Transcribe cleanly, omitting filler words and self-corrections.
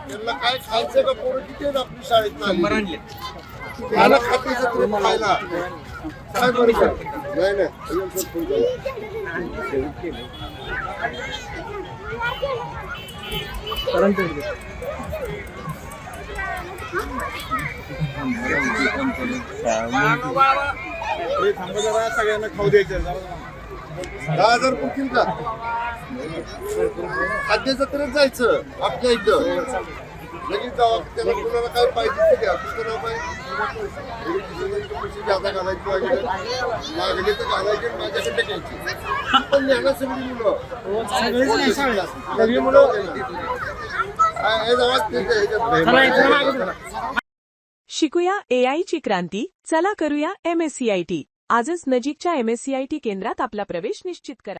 त्यांना काय खायचं का पोरं किती आहेत आपली शाळेत खायला खातीचं तरी खायला काय बरोबर नाही नाही सगळ्यांना खाऊ द्यायचं 10,000 पुरतील का खाद्य जत्रेत जायचं आपल्या इथं लगेच जाऊ त्याला कुणाला काय पाहिजे ते घ्या पुस्तकाला पैसे जादा घालायचे वगैरे मागले तर घालायचे माझ्याकडे घ्यायची पण ज्ञाना सगळी मुलं शिकूया AI ची क्रांती, चला करूया MSCIT. आजच नजीकच्या MSCIT केंद्रात आपला प्रवेश निश्चित करा.